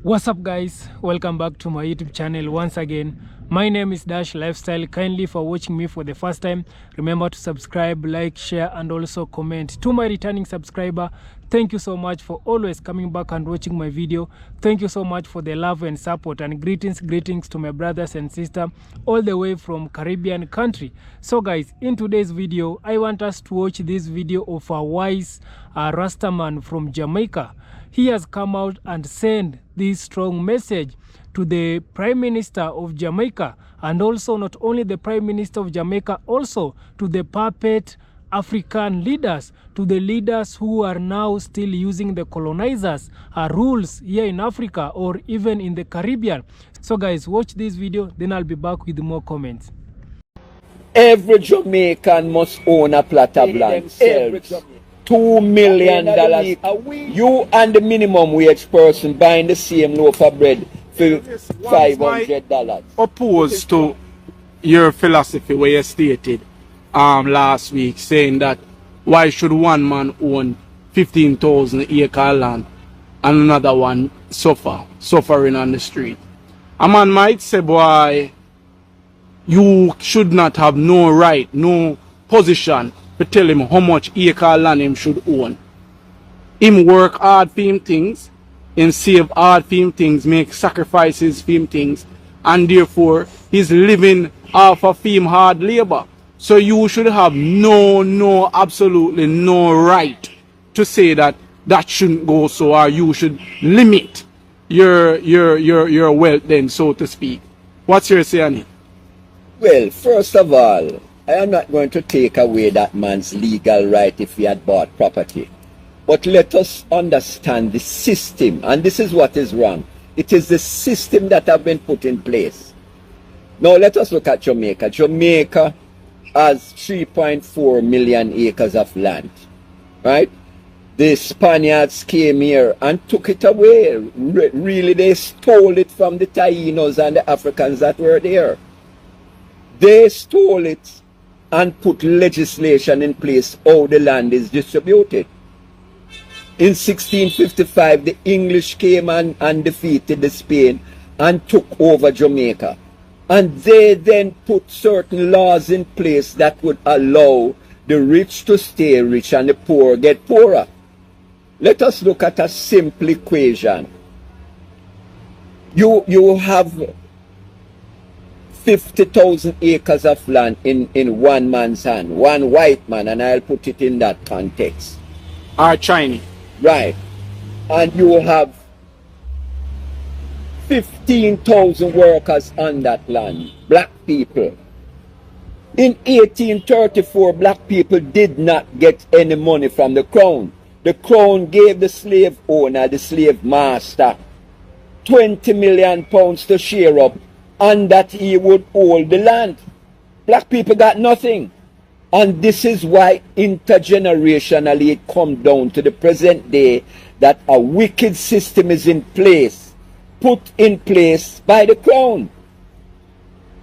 What's up guys, welcome back to my YouTube channel once again. My name is Dash Lifestyle. Kindly for watching me for the first time, remember to subscribe, like, share and also comment. To my returning subscriber, thank you so much for always coming back and watching my video. Thank you so much for the love and support, and greetings to my brothers and sisters all the way from Caribbean country. So guys, in today's video I want us to watch this video of a wise Rastaman from Jamaica. He has come out and sent this strong message to the Prime Minister of Jamaica, and also not only the Prime Minister of Jamaica, also to the puppet African leaders, to the leaders who are now still using the colonizers rules here in Africa or even in the Caribbean. So guys, watch this video, then I'll be back with more comments. Every Jamaican must own a plot of land. $2 million a week. You and the minimum wage person buying the same loaf of bread for $500. Opposed to your philosophy where you stated last week, saying that why should one man own 15,000 acre land and another one suffering on the street? A man might say, boy, you should not have no right, no position to tell him how much acre land him should own. Him work hard for him things, him save hard for him things, make sacrifices for him things, and therefore he's living off of him hard labor. So you should have absolutely no right to say that that shouldn't go so, or you should limit your wealth then, so to speak. What's your say on it? Well, first of all, I am not going to take away that man's legal right if he had bought property. But let us understand the system, and this is what is wrong. It is the system that have been put in place. Now let us look at Jamaica. Jamaica has 3.4 million acres of land, right? The Spaniards came here and took it away. Really, they stole it from the Tainos and the Africans that were there. They stole it and put legislation in place how the land is distributed. In 1655, the English came and defeated the Spain and took over Jamaica. And they then put certain laws in place that would allow the rich to stay rich and the poor get poorer. Let us look at a simple equation. You have 50,000 acres of land in one man's hand, one white man, and I'll put it in that context. Our Chinese. Right. And you have 15,000 workers on that land, black people. In 1834, black people did not get any money from the crown. The crown gave the slave owner, the slave master, 20 million pounds to share up, and that he would hold the land. Black people got nothing. And this is why intergenerationally it comes down to the present day that a wicked system is in place, put in place by the crown.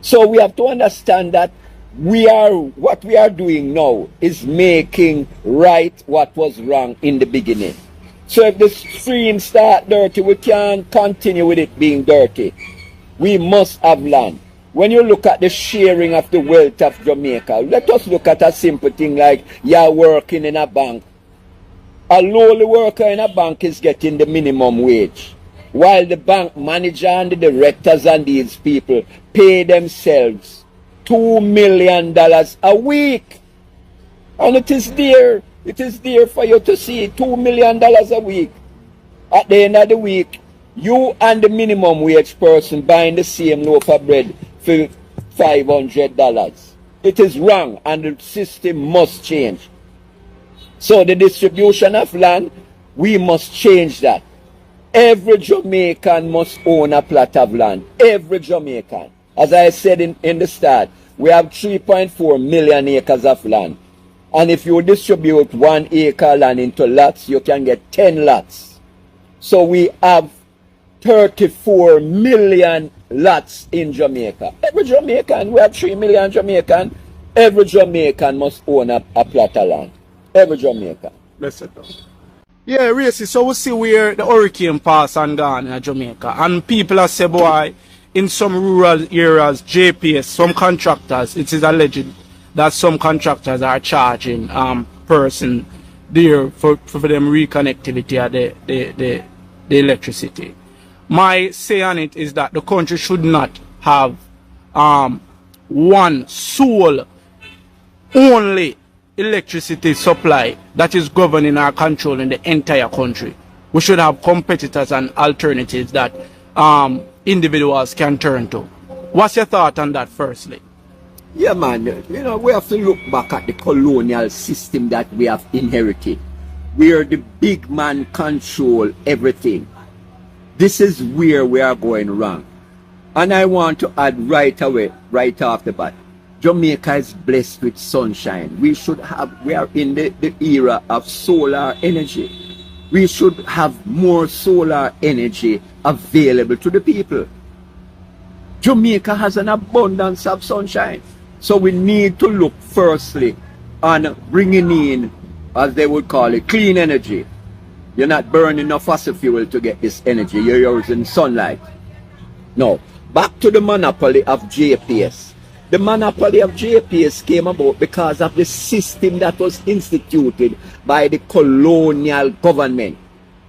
So we have to understand that what we are doing now is making right what was wrong in the beginning. So if the stream start dirty, we can't continue with it being dirty. We must have land. When you look at the sharing of the wealth of Jamaica, let us look at a simple thing like you're working in a bank. A lowly worker in a bank is getting the minimum wage, while the bank manager and the directors and these people pay themselves $2 million a week. And it is there for you to see, $2 million a week. At the end of the week, you and the minimum wage person buying the same loaf of bread for $500. It is wrong, and the system must change. So the distribution of land, we must change that. Every Jamaican must own a plot of land. Every Jamaican. As I said in the start, we have 3.4 million acres of land. And if you distribute 1 acre land into lots, you can get 10 lots. So we have 34 million lots in Jamaica. Every Jamaican, we have 3 million Jamaican. Every Jamaican must own a plot of land. Every Jamaican. Let's sit down. Yeah, racist. So we see where the hurricane pass and gone in Jamaica. And people are say, boy, in some rural areas, JPS, some contractors, it is alleged that some contractors are charging person there for them reconnectivity of the electricity. My say on it is that the country should not have one sole only electricity supply that is governing our control in the entire country. We should have competitors and alternatives that individuals can turn to. What's your thought on that, firstly? Yeah, man, you know, we have to look back at the colonial system that we have inherited, where the big man control everything. This is where we are going wrong. And I want to add right away, right off the bat, Jamaica is blessed with sunshine. We are in the era of solar energy. We should have more solar energy available to the people. Jamaica has an abundance of sunshine. So we need to look firstly on bringing in, as they would call it, clean energy. You're not burning no fossil fuel to get this energy. You're using sunlight. Now, back to the monopoly of JPS. The monopoly of JPS came about because of the system that was instituted by the colonial government.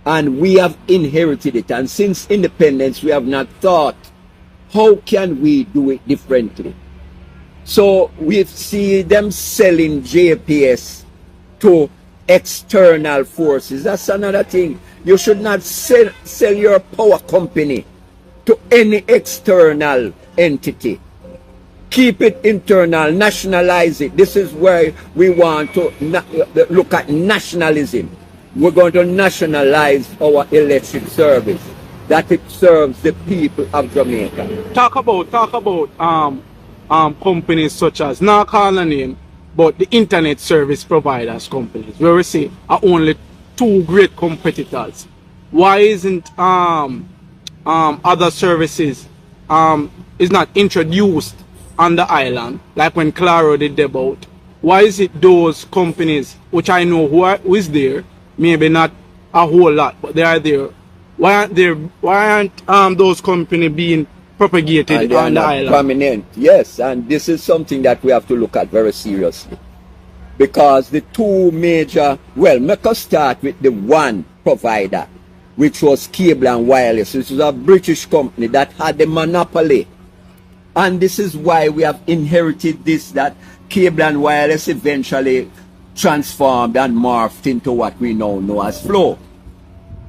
And we have inherited it. And since independence, we have not thought, how can we do it differently? So we see them selling JPS to external forces. That's another thing. You should not sell your power company to any external entity. Keep it internal, nationalize it. This is where we want to look at nationalism. We're going to nationalize our electric service, that it serves the people of Jamaica. Talk about companies such as, not calling a name, but the internet service providers companies, where we say are only two great competitors. Why isn't other services is not introduced on the island, like when Claro did about? Why is it those companies, which I know who is there, maybe not a whole lot, but they are there? Why aren't those companies being propagated on the island? Prominent, yes, and this is something that we have to look at very seriously. Because the two major, well, make us start with the one provider, which was Cable and Wireless, which was a British company that had the monopoly. And this is why we have inherited this, that Cable and Wireless eventually transformed and morphed into what we now know as Flow,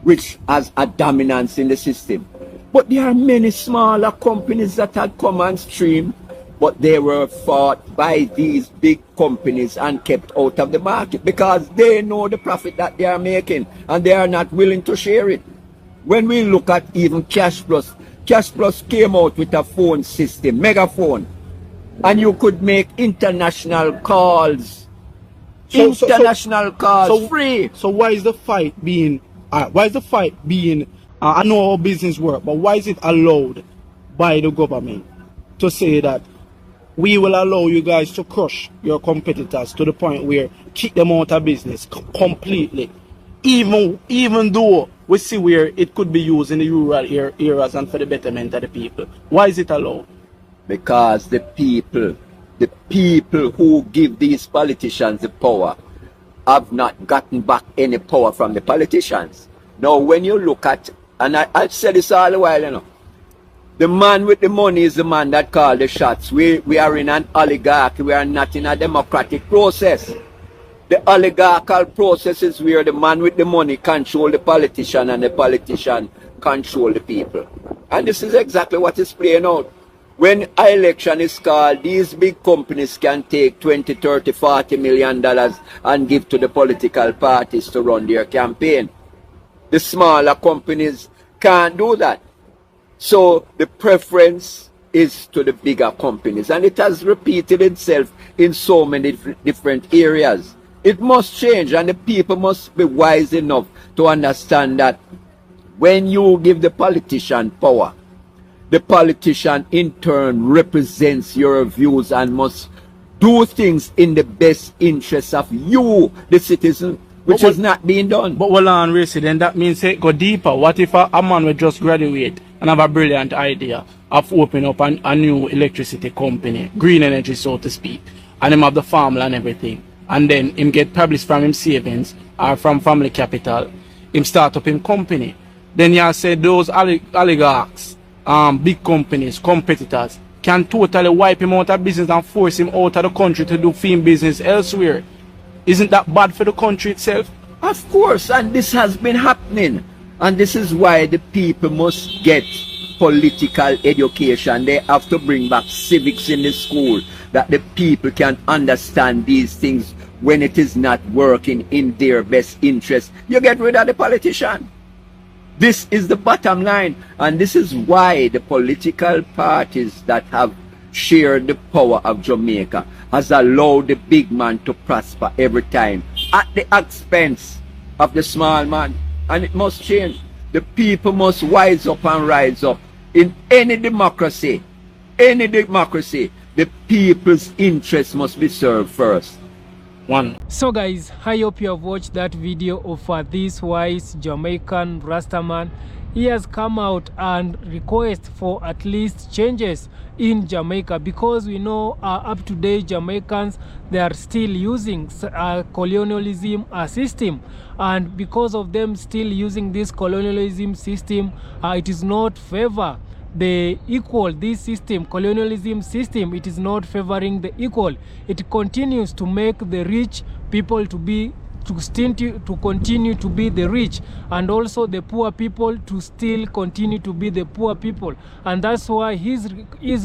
which has a dominance in the system. But there are many smaller companies that had come on stream, but they were fought by these big companies and kept out of the market because they know the profit that they are making and they are not willing to share it. When we look at even Cash Plus came out with a phone system, megaphone, and you could make international calls, free. So why is the fight being, I know how business work, but why is it allowed by the government to say that we will allow you guys to crush your competitors to the point where kick them out of business completely, even though we see where it could be used in the rural areas and for the betterment of the people? Why is it allowed? Because the people who give these politicians the power have not gotten back any power from the politicians. Now, when you look at, and I've said this all the while, you know, the man with the money is the man that calls the shots. We are in an oligarchy. We are not in a democratic process. The oligarchical process is where the man with the money control the politician and the politician control the people. And this is exactly what is playing out. When an election is called, these big companies can take $20, $30, $40 million and give to the political parties to run their campaign. The smaller companies can't do that. So the preference is to the bigger companies, and it has repeated itself in so many different areas. It must change, and the people must be wise enough to understand that when you give the politician power, the politician in turn represents your views and must do things in the best interest of you, the citizen. which is not being done. But well on Racy, then that means say go deeper. What if a man will just graduate and have a brilliant idea of opening up a new electricity company, green energy so to speak, and him have the farmland and everything, and then him get published from him savings or from family capital, him start up him company. Then you say those oligarchs, big companies, competitors, can totally wipe him out of business and force him out of the country to do film business elsewhere. Isn't that bad for the country itself? Of course, and this has been happening. And this is why the people must get political education. They have to bring back civics in the school, that the people can understand these things when it is not working in their best interest. You get rid of the politician. This is the bottom line, and this is why the political parties that have shared the power of Jamaica has allowed the big man to prosper every time at the expense of the small man. And it must change. The people must wise up and rise up. In any democracy, the people's interests must be served first. So guys, I hope you have watched that video of this wise Jamaican Rastaman. He has come out and request for at least changes in Jamaica, because we know up to date Jamaicans, they are still using colonialism system, and because of them still using this colonialism system, it is not favor the equal. This system, colonialism system, it is not favoring the equal. It continues to make the rich people to continue to be the rich, and also the poor people to still continue to be the poor people. And that's why he's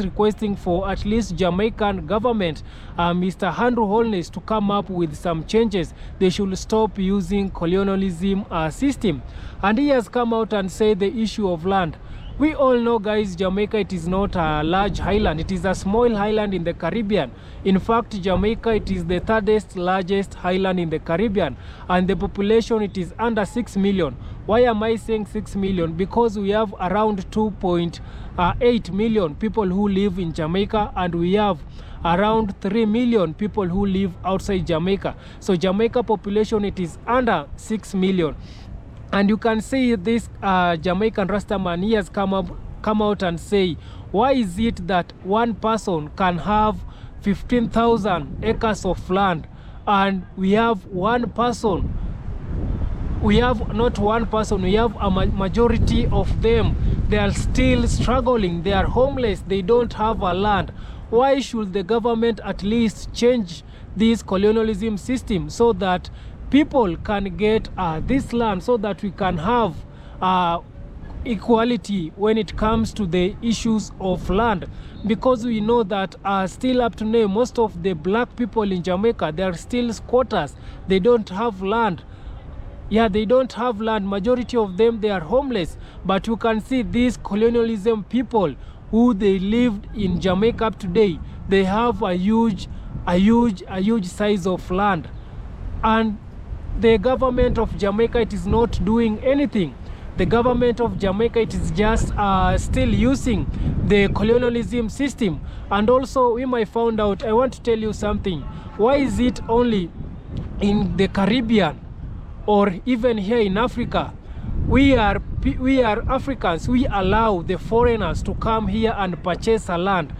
requesting for at least Jamaican government, Mr. Andrew Holness, to come up with some changes. They should stop using colonialism system. And he has come out and said the issue of land. We all know, guys, Jamaica, it is not a large island. It is a small island in the Caribbean. In fact, Jamaica, it is the third largest island in the Caribbean, and the population, it is under 6 million. Why am I saying 6 million? Because we have around 2.8 million people who live in Jamaica, and we have around 3 million people who live outside Jamaica. So Jamaica population, it is under 6 million. And you can see this Jamaican Rastaman, he has come out and say, why is it that one person can have 15,000 acres of land, and we have one person, we have not one person, we have a majority of them, they are still struggling, they are homeless, they don't have a land. Why should the government at least change this colonialism system so that people can get this land, so that we can have equality when it comes to the issues of land? Because we know that still up to now, most of the black people in Jamaica, they are still squatters. They don't have land. Yeah, they don't have land. Majority of them, they are homeless. But you can see these colonialism people who they lived in Jamaica up to date, they have a huge size of land. And the government of Jamaica, it is not doing anything. The government of Jamaica, it is just still using the colonialism system. And also, we might find out, I want to tell you something. Why is it only in the Caribbean or even here in Africa, we are Africans, we allow the foreigners to come here and purchase a land?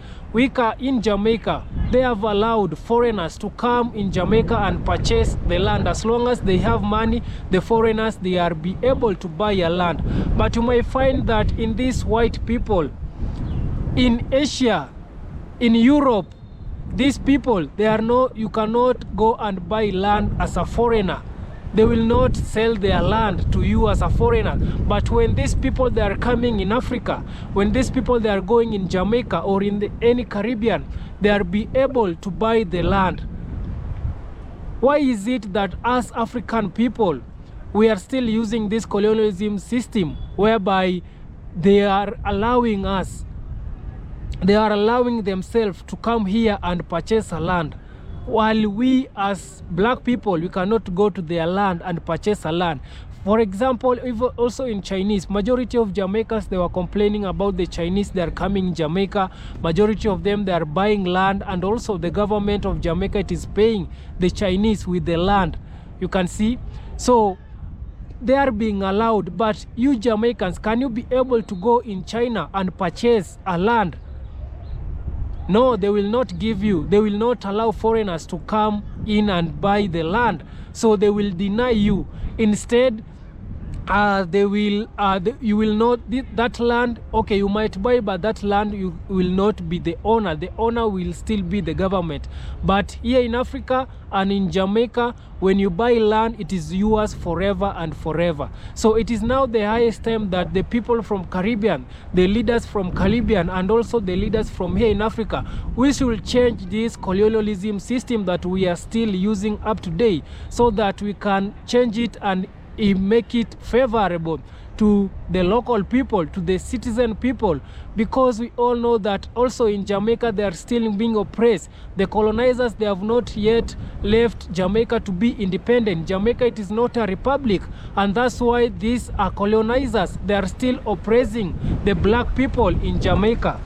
In Jamaica, they have allowed foreigners to come in Jamaica and purchase the land. As long as they have money, the foreigners, they are be able to buy a land. But you may find that in these white people, in Asia, in Europe, these people, they are you cannot go and buy land as a foreigner. They will not sell their land to you as a foreigner. But when these people, they are coming in Africa, when these people, they are going in Jamaica or in any Caribbean, they are be able to buy the land. Why is it that us African people, we are still using this colonialism system whereby they are allowing us, they are allowing themselves to come here and purchase a land, while we as black people, we cannot go to their land and purchase a land? For example, even also in Chinese, majority of Jamaicans, they were complaining about the Chinese, they are coming in Jamaica. Majority of them, they are buying land, and also the government of Jamaica, it is paying the Chinese with the land. You can see So they are being allowed. But you Jamaicans, can you be able to go in China and purchase a land? No, they will not give you. They will not allow foreigners to come in and buy the land. So they will deny you. Instead, you will not, that land, okay, you might buy, but that land you will not be the owner. The owner will still be the government. But here in Africa and in Jamaica, when you buy land, it is yours forever and forever. So it is now the highest time that the people from Caribbean, the leaders from Caribbean, and also the leaders from here in Africa, we should change this colonialism system that we are still using up to date, so that we can change it and make it favorable to the local people, to the citizen people, because we all know that also in Jamaica they are still being oppressed. The colonizers, they have not yet left Jamaica to be independent. Jamaica, it is not a republic, and that's why these colonizers, they are still oppressing the black people in Jamaica.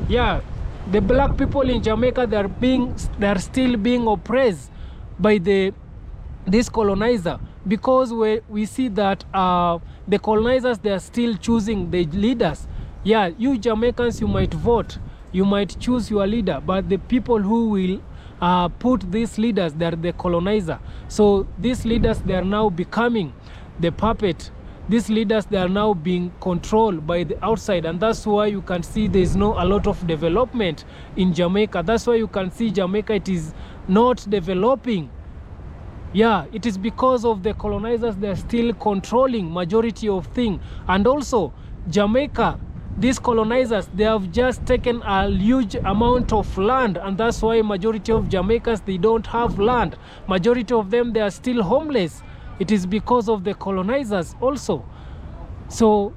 Yeah, the black people in Jamaica, they are still being oppressed by this colonizer, because we see that the colonizers, they are still choosing the leaders. Yeah, you Jamaicans, you might vote, you might choose your leader, but the people who will put these leaders, they are the colonizer. So these leaders, they are now becoming the puppet. These leaders, they are now being controlled by the outside, and that's why you can see there's no a lot of development in Jamaica. That's why you can see Jamaica, it is not developing. Yeah, it is because of the colonizers. They are still controlling majority of things. And also Jamaica, these colonizers, they have just taken a huge amount of land, and that's why majority of Jamaicans, they don't have land. Majority of them, they are still homeless. It is because of the colonizers also. So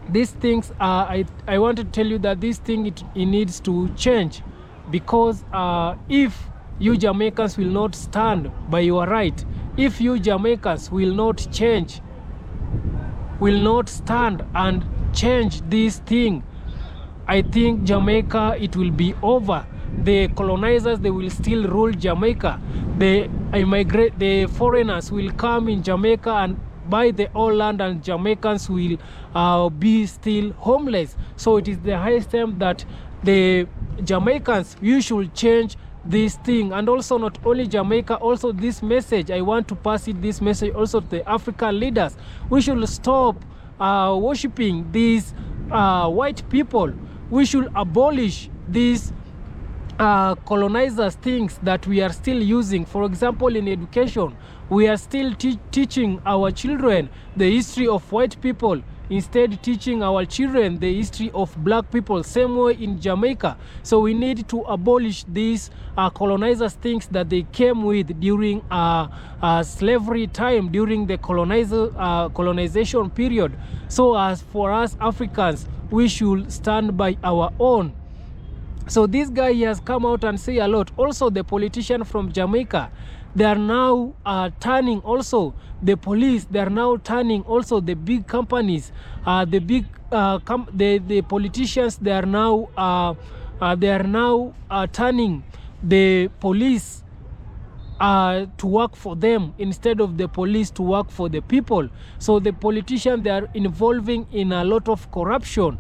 these things, I want to tell you that this thing, it needs to change, because if you Jamaicans will not stand by your right, if you Jamaicans will not change, will not stand and change this thing, I think Jamaica, it will be over. The colonizers, they will still rule Jamaica. The foreigners will come in Jamaica and buy the old land, and Jamaicans will be still homeless. So it is the highest time that the Jamaicans, you should change this thing. And also not only Jamaica, also this message, I want to pass this message also to the African leaders. We should stop worshipping these white people. We should abolish these colonizers things that we are still using. For example, in education, we are still teaching our children the history of white people, instead teaching our children the history of black people. Same way in Jamaica. So we need to abolish these colonizers things that they came with during slavery time, during the colonization period. So as for us Africans, we should stand by our own. So this guy, he has come out and say a lot. Also the politician from Jamaica, they are now turning also the police, they are now turning also the big companies, the politicians, they are now turning the police to work for them instead of the police to work for the people. So the politicians, they are involving in a lot of corruption.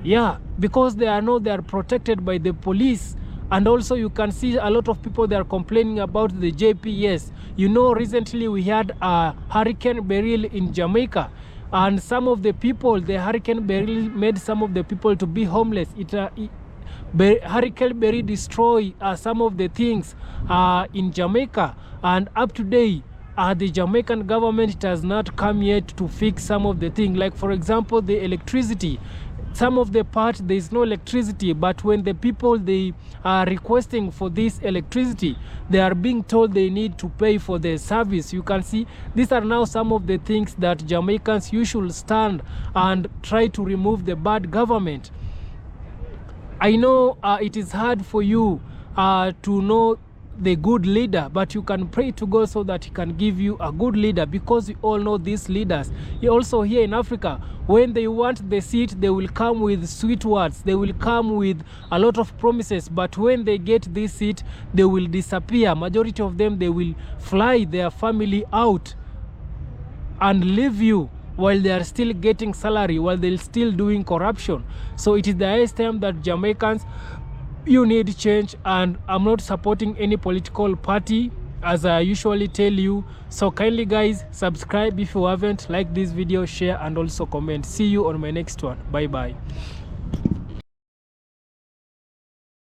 Yeah, because they are protected by the police. And also you can see a lot of people, they are complaining about the JPS. You know, recently we had a Hurricane Beryl in Jamaica, and some of the people, the Hurricane Beryl made some of the people to be homeless. Hurricane Beryl destroyed some of the things in Jamaica, and up to date, the Jamaican government, it has not come yet to fix some of the things. Like for example, the electricity. Some of the part, there is no electricity, but when the people, they are requesting for this electricity, they are being told they need to pay for the service. You can see these are now some of the things that Jamaicans, you should stand and try to remove the bad government. I know it is hard for you to know the good leader, but you can pray to God so that he can give you a good leader, because we all know these leaders. Also here in Africa, when they want the seat, they will come with sweet words, they will come with a lot of promises, but when they get this seat, they will disappear. Majority of them, they will fly their family out and leave you while they are still getting salary, while they're still doing corruption. So it is the highest time that Jamaicans, you need change. And I'm not supporting any political party, as I usually tell you. So kindly guys, subscribe if you haven't, like this video, share and also comment. See you on my next one. Bye bye.